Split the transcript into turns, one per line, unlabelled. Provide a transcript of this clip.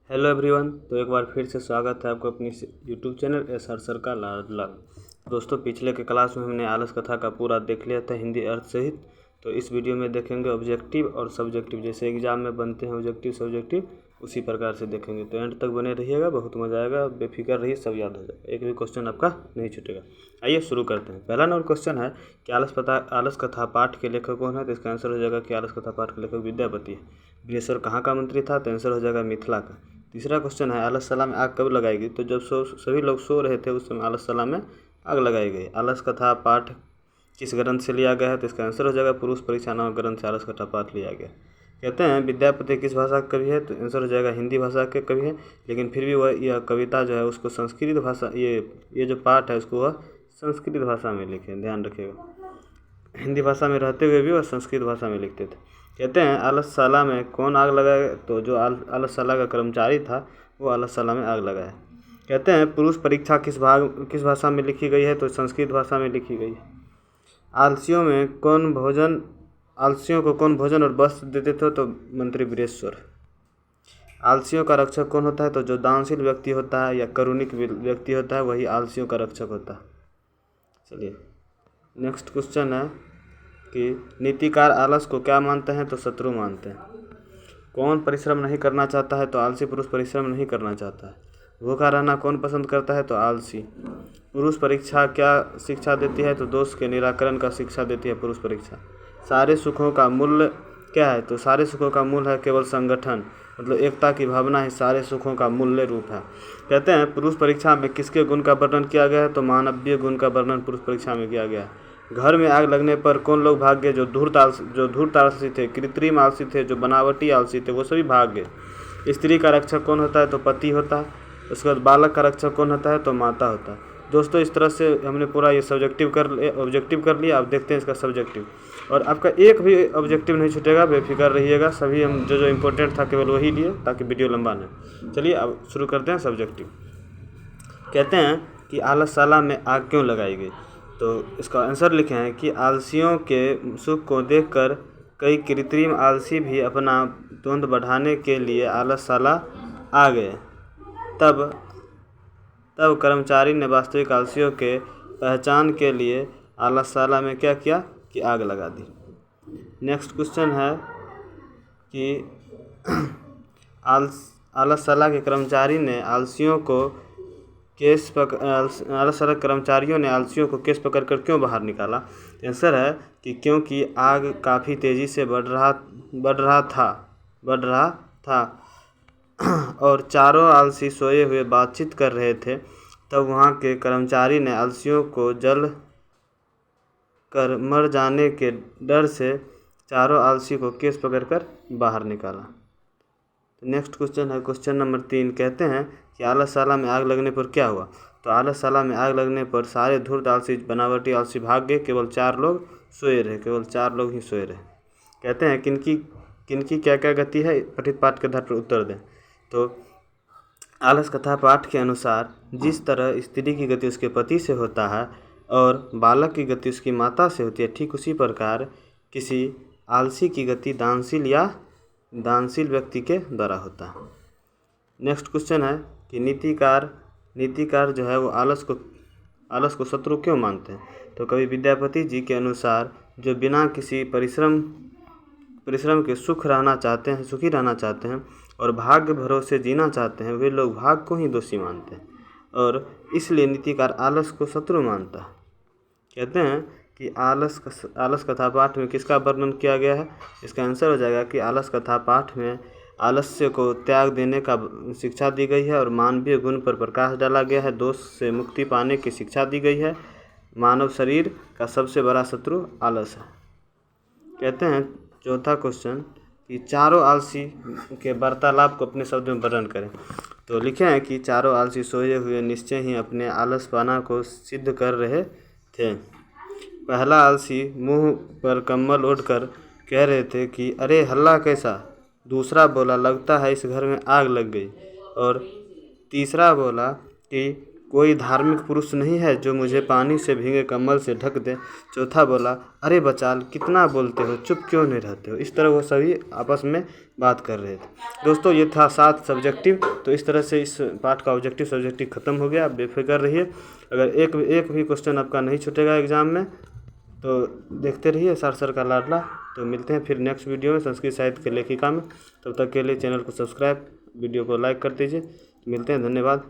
Hello everyone. तो एक बार फिर से स्वागत है आपको अपनी यूट्यूब चैनल SR सर का लाडला। दोस्तों, पिछले के क्लास में हमने आलस कथा का पूरा देख लिया था हिंदी अर्थ सहित। तो इस वीडियो में देखेंगे ऑब्जेक्टिव और सब्जेक्टिव, जैसे एग्जाम में बनते हैं ऑब्जेक्टिव सब्जेक्टिव, उसी प्रकार से देखेंगे। तो एंड तक बने रहिएगा, बहुत मज़ा आएगा, बेफिक्र रहिए, सब याद हो जाएगा, एक भी क्वेश्चन आपका नहीं छूटेगा। आइए शुरू करते हैं। पहला नंबर क्वेश्चन है कि आलस कथा पाठ के लेखक कौन है। तो इसका आंसर हो जाएगा कि आलस कथा पाठ के लेखक विद्यापति है। बिनेश्वर कहाँ का मंत्री था? तो आंसर हो जाएगा मिथिला का। तीसरा क्वेश्चन है आलसशाला में आग कब लगाई गई? तो जब सभी लोग सो रहे थे उस समय आलसशाला में आग लगाई गई। आलस कथा पाठ किस ग्रंथ से लिया गया है? तो इसका आंसर हो जाएगा पुरुष परीक्षा नामक ग्रंथ से आलस कथा पाठ लिया गया। कहते हैं विद्यापति किस भाषा का कवि है? तो आंसर हो जाएगा हिंदी भाषा के कवि है, लेकिन फिर भी वह यह कविता जो है उसको संस्कृत भाषा, ये जो पाठ है उसको वह संस्कृत भाषा में लिखे, ध्यान रखिएगा। हिंदी भाषा में रहते हुए भी वह संस्कृत भाषा में लिखते थे। कहते हैं आलसशाला में कौन आग लगाए? तो जो आलसशाला का कर्मचारी था वो आलसशाला में आग लगाया। कहते हैं पुरुष परीक्षा किस भाषा में लिखी गई है? तो संस्कृत भाषा में लिखी गई है। आलसियों को कौन भोजन और वस्त्र देते थे? तो मंत्री वीरेश्वर। आलसियों का रक्षक कौन होता है? तो जो दानशील व्यक्ति होता है या करुणिक व्यक्ति होता है वही आलसियों का रक्षक होता है। चलिए नेक्स्ट क्वेश्चन है कि नीतिकार आलस को क्या मानते हैं? तो शत्रु मानते हैं। कौन परिश्रम नहीं करना चाहता है? तो आलसी पुरुष परिश्रम नहीं करना चाहता है। भूखा रहना कौन पसंद करता है? तो आलसी। पुरुष परीक्षा क्या शिक्षा देती है? तो दोष के निराकरण का शिक्षा देती है पुरुष परीक्षा। सारे सुखों का मूल्य क्या है? तो सारे सुखों का मूल है केवल संगठन, मतलब एकता की भावना ही सारे सुखों का मूल्य रूप है। कहते हैं पुरुष परीक्षा में किसके गुण का वर्णन किया गया है? तो मानवीय गुण का वर्णन पुरुष परीक्षा में किया गया है। घर में आग लगने पर कौन लोग भाग गए? जो धूर्त आलसी थे, कृत्रिम आलसी थे, जो बनावटी आलसी थे, वो सभी भाग गए। स्त्री का रक्षक कौन होता है? तो पति होता है। उसके बाद बालक का रक्षक कौन होता है? तो माता होता है। दोस्तों, इस तरह से हमने पूरा ये ऑब्जेक्टिव कर लिया। अब देखते हैं इसका सब्जेक्टिव, और आपका एक भी ऑब्जेक्टिव नहीं छूटेगा, बेफिक्र रहिएगा। सभी हम जो इम्पोर्टेंट था केवल वही लिए ताकि वीडियो लंबा न। चलिए अब शुरू करते हैं सब्जेक्टिव। कहते हैं कि आलसशाला में आग क्यों लगाई गई? तो इसका आंसर लिखे हैं कि आलसियों के सुख को देखकर कई कृत्रिम आलसी भी अपना द्वंद बढ़ाने के लिए आलसशाला आ गए। तब कर्मचारी ने वास्तविक आलसियों के पहचान के लिए आलसशाला में क्या किया कि आग लगा दी। नेक्स्ट क्वेश्चन है कि आलसशाला के कर्मचारी ने आलसियों को आलसशाला कर्मचारियों ने आलसियों को केस पकड़कर क्यों बाहर निकाला? आंसर है कि क्योंकि आग काफ़ी तेज़ी से बढ़ रहा था और चारों आलसी सोए हुए बातचीत कर रहे थे। तब वहाँ के कर्मचारी ने आलसियों को जल कर मर जाने के डर से चारों आलसी को केस पकड़कर बाहर निकाला। तो नेक्स्ट क्वेश्चन है क्वेश्चन नंबर 3। कहते हैं कि आलसशाला में आग लगने पर क्या हुआ? तो आलसशाला में आग लगने पर सारे धूर्त आलसी बनावटी आलसी भाग गए, केवल 4 लोग सोए रहे, केवल 4 लोग ही सोए रहे। कहते हैं किनकी क्या क्या गति है? पठित पाठ के आधार पर उत्तर दें। तो आलस कथा पाठ के अनुसार जिस तरह स्त्री की गति उसके पति से होता है और बालक की गति उसकी माता से होती है, ठीक उसी प्रकार किसी आलसी की गति दानशील व्यक्ति के द्वारा होता है। नेक्स्ट क्वेश्चन है कि नीतिकार जो है वो आलस को शत्रु क्यों मानते हैं? तो कवि विद्यापति जी के अनुसार जो बिना किसी परिश्रम के सुखी रहना चाहते हैं और भाग्य भरोसे जीना चाहते हैं, वे लोग भाग्य को ही दोषी मानते हैं और इसलिए नीतिकार आलस को शत्रु मानता है। कहते हैं कि आलस कथा पाठ में किसका वर्णन किया गया है? इसका आंसर हो जाएगा कि आलस कथा पाठ में आलस्य को त्याग देने का शिक्षा दी गई है और मानवीय गुण पर प्रकाश डाला गया है। दोष से मुक्ति पाने की शिक्षा दी गई है। मानव शरीर का सबसे बड़ा शत्रु आलस है। कहते हैं चौथा क्वेश्चन कि चारों आलसी के वार्तालाप को अपने शब्द में वर्णन करें। तो लिखे हैं कि चारों आलसी सोए हुए निश्चय ही अपने आलसपना को सिद्ध कर रहे थे। पहला आलसी मुंह पर कम्बल ओढ़कर कह रहे थे कि अरे हल्ला कैसा। दूसरा बोला लगता है इस घर में आग लग गई। और तीसरा बोला कि कोई धार्मिक पुरुष नहीं है जो मुझे पानी से भीगे कम्बल से ढक दे। चौथा बोला, अरे बचाल कितना बोलते हो, चुप क्यों नहीं रहते हो। इस तरह वो सभी आपस में बात कर रहे थे। दोस्तों ये था 7 सब्जेक्टिव। तो इस तरह से इस पाठ का ऑब्जेक्टिव सब्जेक्टिव ख़त्म हो गया। आप बेफिक्र रहिए, अगर एक भी क्वेश्चन आपका नहीं छूटेगा एग्ज़ाम में, तो देखते रहिए सर का लाडला। तो मिलते हैं फिर नेक्स्ट वीडियो में संस्कृत साहित्य के लेखिका में। तब तक के लिए चैनल को सब्सक्राइब, वीडियो को लाइक कर दीजिए। मिलते हैं, धन्यवाद।